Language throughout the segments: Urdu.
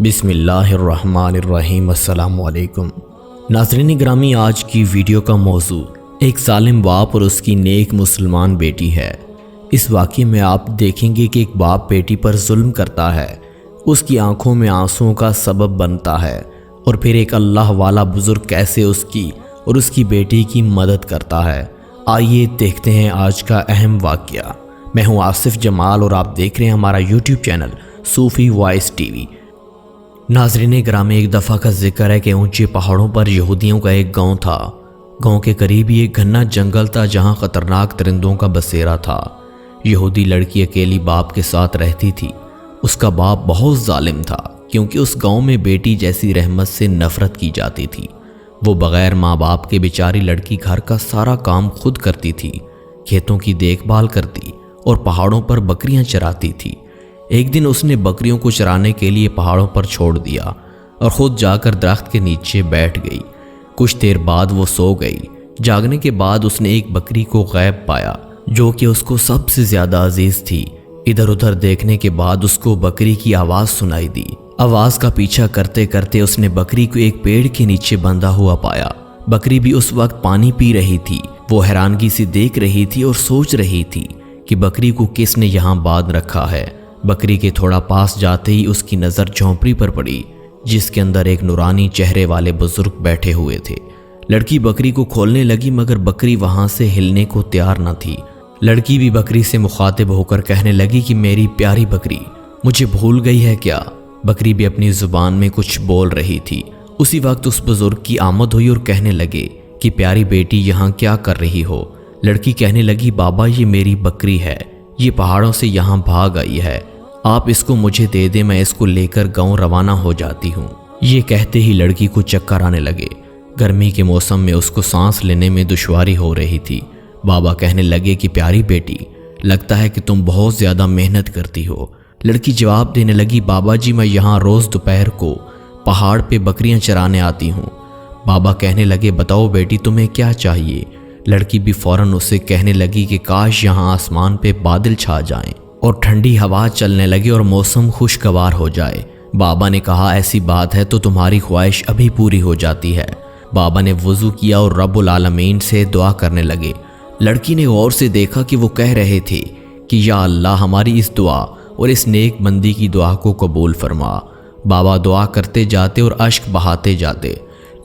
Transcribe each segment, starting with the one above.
بسم اللہ الرحمن الرحیم۔ السلام علیکم ناظرین گرامی، آج کی ویڈیو کا موضوع ایک ظالم باپ اور اس کی نیک مسلمان بیٹی ہے۔ اس واقعے میں آپ دیکھیں گے کہ ایک باپ بیٹی پر ظلم کرتا ہے، اس کی آنکھوں میں آنسوؤں کا سبب بنتا ہے، اور پھر ایک اللہ والا بزرگ کیسے اس کی اور اس کی بیٹی کی مدد کرتا ہے۔ آئیے دیکھتے ہیں آج کا اہم واقعہ۔ میں ہوں آصف جمال اور آپ دیکھ رہے ہیں ہمارا یوٹیوب چینل صوفی وائس ٹی وی۔ ناظرین گرامی، ایک دفعہ کا ذکر ہے کہ اونچے پہاڑوں پر یہودیوں کا ایک گاؤں تھا۔ گاؤں کے قریب ہی ایک گھنا جنگل تھا جہاں خطرناک درندوں کا بسیرا تھا۔ یہودی لڑکی اکیلی باپ کے ساتھ رہتی تھی۔ اس کا باپ بہت ظالم تھا کیونکہ اس گاؤں میں بیٹی جیسی رحمت سے نفرت کی جاتی تھی۔ وہ بغیر ماں باپ کے بیچاری لڑکی گھر کا سارا کام خود کرتی تھی، کھیتوں کی دیکھ بھال کرتی اور پہاڑوں پر بکریاں چراتی تھی۔ ایک دن اس نے بکریوں کو چرانے کے لیے پہاڑوں پر چھوڑ دیا اور خود جا کر درخت کے نیچے بیٹھ گئی۔ کچھ دیر بعد وہ سو گئی۔ جاگنے کے بعد اس نے ایک بکری کو غائب پایا جو کہ اس کو سب سے زیادہ عزیز تھی۔ ادھر ادھر دیکھنے کے بعد اس کو بکری کی آواز سنائی دی۔ آواز کا پیچھا کرتے کرتے اس نے بکری کو ایک پیڑ کے نیچے بندھا ہوا پایا۔ بکری بھی اس وقت پانی پی رہی تھی۔ وہ حیرانگی سے دیکھ رہی تھی اور سوچ رہی تھی کہ بکری کو کس نے یہاں باندھ رکھا ہے۔ بکری کے تھوڑا پاس جاتے ہی اس کی نظر جھونپڑی پر پڑی جس کے اندر ایک نورانی چہرے والے بزرگ بیٹھے ہوئے تھے۔ لڑکی بکری کو کھولنے لگی مگر بکری وہاں سے ہلنے کو تیار نہ تھی۔ لڑکی بھی بکری سے مخاطب ہو کر کہنے لگی کہ میری پیاری بکری، مجھے بھول گئی ہے کیا؟ بکری بھی اپنی زبان میں کچھ بول رہی تھی۔ اسی وقت اس بزرگ کی آمد ہوئی اور کہنے لگے کہ پیاری بیٹی یہاں کیا کر رہی ہو؟ لڑکی کہنے لگی بابا یہ میری بکری ہے، یہ پہاڑوں سے یہاں بھاگ آئی ہے، آپ اس کو مجھے دے دیں، میں اس کو لے کر گاؤں روانہ ہو جاتی ہوں۔ یہ کہتے ہی لڑکی کو چکر آنے لگے۔ گرمی کے موسم میں اس کو سانس لینے میں دشواری ہو رہی تھی۔ بابا کہنے لگے کہ پیاری بیٹی، لگتا ہے کہ تم بہت زیادہ محنت کرتی ہو۔ لڑکی جواب دینے لگی بابا جی میں یہاں روز دوپہر کو پہاڑ پہ بکریاں چرانے آتی ہوں۔ بابا کہنے لگے بتاؤ بیٹی تمہیں کیا چاہیے؟ لڑکی بھی فوراً اسے کہنے لگی کہ کاش یہاں آسمان پہ بادل چھا جائیں اور ٹھنڈی ہوا چلنے لگے اور موسم خوشگوار ہو جائے۔ بابا نے کہا ایسی بات ہے تو تمہاری خواہش ابھی پوری ہو جاتی ہے۔ بابا نے وضو کیا اور رب العالمین سے دعا کرنے لگے۔ لڑکی نے غور سے دیکھا کہ وہ کہہ رہے تھے کہ یا اللہ ہماری اس دعا اور اس نیک بندی کی دعا کو قبول فرما۔ بابا دعا کرتے جاتے اور اشک بہاتے جاتے۔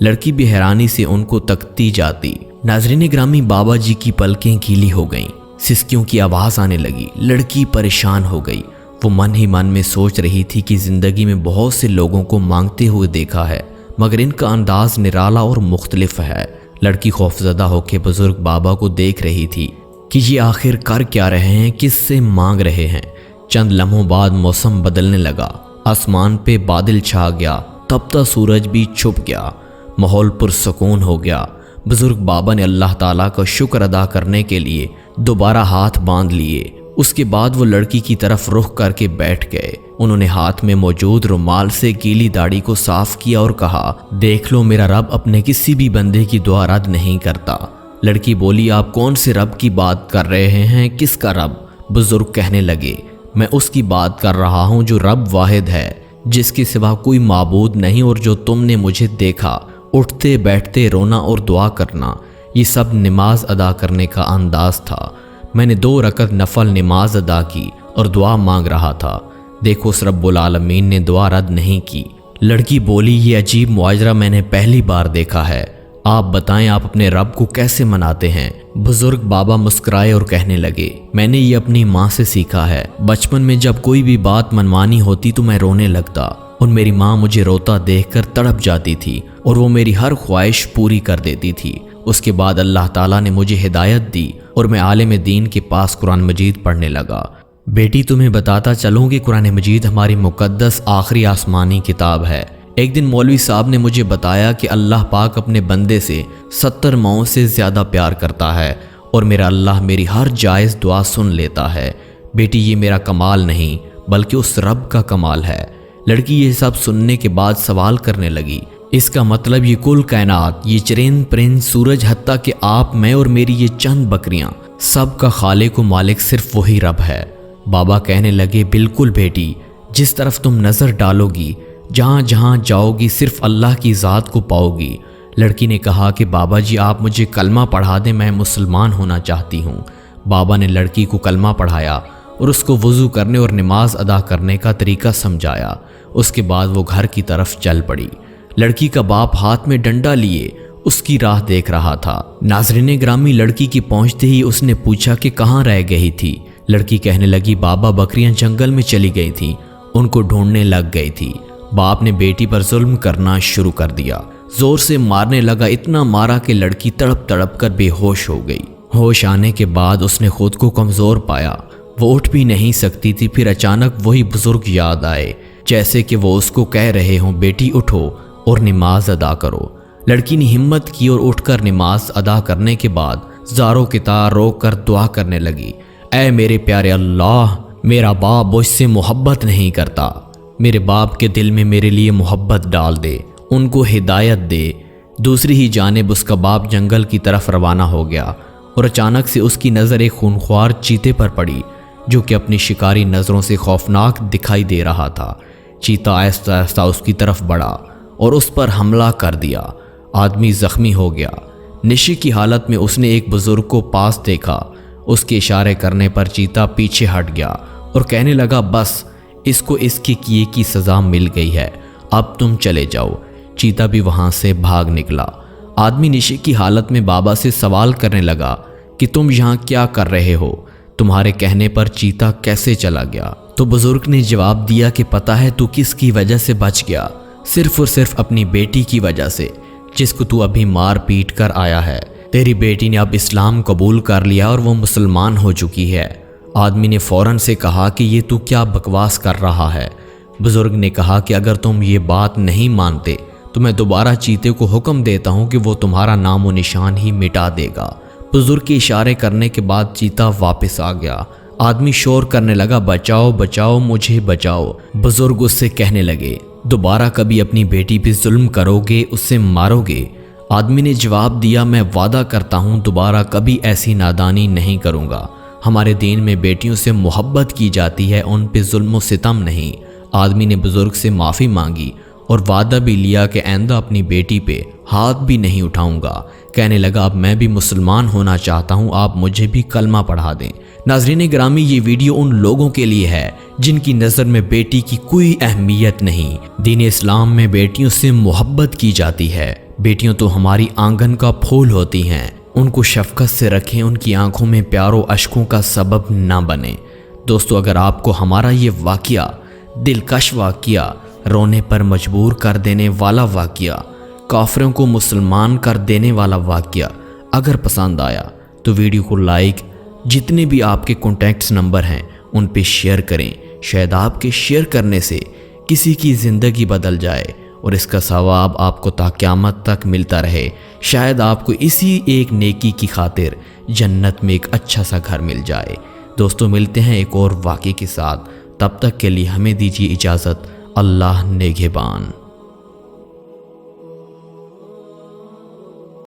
لڑکی بھی حیرانی سے ان کو تکتی جاتی۔ ناظرین گرامی، بابا جی کی پلکیں گیلی ہو گئیں، سسکیوں کی آواز آنے لگی۔ لڑکی پریشان ہو گئی۔ وہ من ہی من میں سوچ رہی تھی کہ زندگی میں بہت سے لوگوں کو مانگتے ہوئے دیکھا ہے مگر ان کا انداز نرالا اور مختلف ہے۔ لڑکی خوفزدہ ہو کے بزرگ بابا کو دیکھ رہی تھی کہ یہ آخر کر کیا رہے ہیں، کس سے مانگ رہے ہیں۔ چند لمحوں بعد موسم بدلنے لگا، آسمان پہ بادل چھا گیا، تپتا سورج بھی چھپ گیا، ماحول پرسکون ہو گیا۔ بزرگ بابا نے اللہ تعالیٰ کا شکر ادا کرنے کے لیے دوبارہ ہاتھ باندھ لیے۔ اس کے بعد وہ لڑکی کی طرف رخ کر کے بیٹھ گئے۔ انہوں نے ہاتھ میں موجود رومال سے گیلی داڑھی کو صاف کیا اور کہا دیکھ لو میرا رب اپنے کسی بھی بندے کی دعا رد نہیں کرتا۔ لڑکی بولی آپ کون سے رب کی بات کر رہے ہیں؟ کس کا رب؟ بزرگ کہنے لگے میں اس کی بات کر رہا ہوں جو رب واحد ہے، جس کے سوا کوئی معبود نہیں، اور جو تم نے مجھے دیکھا اٹھتے بیٹھتے رونا اور دعا کرنا، یہ سب نماز ادا کرنے کا انداز تھا۔ میں نے 2 رکعت نفل نماز ادا کی اور دعا مانگ رہا تھا، دیکھو اس رب العالمین نے دعا رد نہیں کی۔ لڑکی بولی یہ عجیب معاجرہ میں نے پہلی بار دیکھا ہے، آپ بتائیں آپ اپنے رب کو کیسے مناتے ہیں؟ بزرگ بابا مسکرائے اور کہنے لگے میں نے یہ اپنی ماں سے سیکھا ہے۔ بچپن میں جب کوئی بھی بات منوانی ہوتی تو میں رونے لگتا اور میری ماں مجھے روتا دیکھ کر تڑپ جاتی تھی اور وہ میری ہر خواہش پوری کر دیتی تھی۔ اس کے بعد اللہ تعالیٰ نے مجھے ہدایت دی اور میں عالم دین کے پاس قرآن مجید پڑھنے لگا۔ بیٹی تمہیں بتاتا چلوں کہ قرآن مجید ہماری مقدس آخری آسمانی کتاب ہے۔ ایک دن مولوی صاحب نے مجھے بتایا کہ اللہ پاک اپنے بندے سے 70 ماؤں سے زیادہ پیار کرتا ہے اور میرا اللہ میری ہر جائز دعا سن لیتا ہے۔ بیٹی یہ میرا کمال نہیں بلکہ اس رب کا کمال ہے۔ لڑکی یہ سب سننے کے بعد سوال کرنے لگی اس کا مطلب یہ کل کائنات، یہ چرند پرند، سورج، حتیٰ کہ آپ، میں اور میری یہ چند بکریاں، سب کا خالق و مالک صرف وہی رب ہے۔ بابا کہنے لگے بالکل بیٹی، جس طرف تم نظر ڈالو گی جہاں جہاں جاؤ گی صرف اللہ کی ذات کو پاؤ گی۔ لڑکی نے کہا کہ بابا جی آپ مجھے کلمہ پڑھا دیں، میں مسلمان ہونا چاہتی ہوں۔ بابا نے لڑکی کو کلمہ پڑھایا اور اس کو وضو کرنے اور نماز ادا کرنے کا طریقہ سمجھایا۔ اس کے بعد وہ گھر کی طرف چل پڑی۔ لڑکی کا باپ ہاتھ میں ڈنڈا لیے اس کی راہ دیکھ رہا تھا۔ ناظرین گرامی، لڑکی کی پہنچتے ہی اس نے پوچھا کہ کہاں رہ گئی تھی۔ لڑکی کہنے لگی بابا بکریاں جنگل میں چلی گئی تھیں، ان کو ڈھونڈنے لگ گئی تھی۔ باپ نے بیٹی پر ظلم کرنا شروع کر دیا، زور سے مارنے لگا، اتنا مارا کہ لڑکی تڑپ تڑپ کر بے ہوش ہو گئی۔ ہوش آنے کے بعد اس نے خود کو کمزور پایا، وہ اٹھ بھی نہیں سکتی تھی۔ پھر اچانک وہی بزرگ یاد آئے، جیسے کہ وہ اس کو کہہ رہے ہوں بیٹی اٹھو اور نماز ادا کرو۔ لڑکی نے ہمت کی اور اٹھ کر نماز ادا کرنے کے بعد زاروں کی طرح رو کر دعا کرنے لگی، اے میرے پیارے اللہ، میرا باپ مجھ سے محبت نہیں کرتا، میرے باپ کے دل میں میرے لیے محبت ڈال دے، ان کو ہدایت دے۔ دوسری ہی جانب اس کا باپ جنگل کی طرف روانہ ہو گیا اور اچانک سے اس کی نظر ایک خونخوار چیتے پر پڑی جو کہ اپنی شکاری نظروں سے خوفناک دکھائی دے رہا تھا۔ چیتا آہستہ آہستہ اس کی طرف بڑھا اور اس پر حملہ کر دیا۔ آدمی زخمی ہو گیا۔ نشے کی حالت میں اس نے ایک بزرگ کو پاس دیکھا، اس کے اشارے کرنے پر چیتا پیچھے ہٹ گیا اور کہنے لگا بس اس کو اس کے کیے کی سزا مل گئی ہے، اب تم چلے جاؤ۔ چیتا بھی وہاں سے بھاگ نکلا۔ آدمی نشے کی حالت میں بابا سے سوال کرنے لگا کہ تم یہاں کیا کر رہے ہو، تمہارے کہنے پر چیتا کیسے چلا گیا؟ تو بزرگ نے جواب دیا کہ پتہ ہے تو کس کی وجہ سے بچ گیا، صرف اور صرف اپنی بیٹی کی وجہ سے، جس کو تو ابھی مار پیٹ کر آیا ہے۔ تیری بیٹی نے اب اسلام قبول کر لیا اور وہ مسلمان ہو چکی ہے۔ آدمی نے فوراً سے کہا کہ یہ تو کیا بکواس کر رہا ہے۔ بزرگ نے کہا کہ اگر تم یہ بات نہیں مانتے تو میں دوبارہ چیتے کو حکم دیتا ہوں کہ وہ تمہارا نام و نشان ہی مٹا دے گا۔ بزرگ کے اشارے کرنے کے بعد چیتا واپس آ گیا۔ آدمی شور کرنے لگا بچاؤ بچاؤ مجھے بچاؤ۔ بزرگ اس سے کہنے لگے دوبارہ کبھی اپنی بیٹی پہ ظلم کرو گے، اسے مارو گے؟ آدمی نے جواب دیا میں وعدہ کرتا ہوں دوبارہ کبھی ایسی نادانی نہیں کروں گا۔ ہمارے دین میں بیٹیوں سے محبت کی جاتی ہے، ان پہ ظلم و ستم نہیں۔ آدمی نے بزرگ سے معافی مانگی اور وعدہ بھی لیا کہ آئندہ اپنی بیٹی پہ ہاتھ بھی نہیں اٹھاؤں گا۔ کہنے لگا اب میں بھی مسلمان ہونا چاہتا ہوں، آپ مجھے بھی کلمہ پڑھا دیں۔ ناظرین گرامی، یہ ویڈیو ان لوگوں کے لیے ہے جن کی نظر میں بیٹی کی کوئی اہمیت نہیں۔ دین اسلام میں بیٹیوں سے محبت کی جاتی ہے۔ بیٹیوں تو ہماری آنگن کا پھول ہوتی ہیں، ان کو شفقت سے رکھیں، ان کی آنکھوں میں پیار و اشکوں کا سبب نہ بنیں۔ دوستو، اگر آپ کو ہمارا یہ واقعہ، دلکش واقعہ، رونے پر مجبور کر دینے والا واقعہ، کافروں کو مسلمان کر دینے والا واقعہ اگر پسند آیا تو ویڈیو کو لائک، جتنے بھی آپ کے کانٹیکٹس نمبر ہیں ان پہ شیئر کریں۔ شاید آپ کے شیئر کرنے سے کسی کی زندگی بدل جائے اور اس کا ثواب آپ کو تا قیامت تک ملتا رہے۔ شاید آپ کو اسی ایک نیکی کی خاطر جنت میں ایک اچھا سا گھر مل جائے۔ دوستو، ملتے ہیں ایک اور واقعے کے ساتھ، تب تک کے لیے ہمیں دیجیے اجازت۔ اللہ نگہبان۔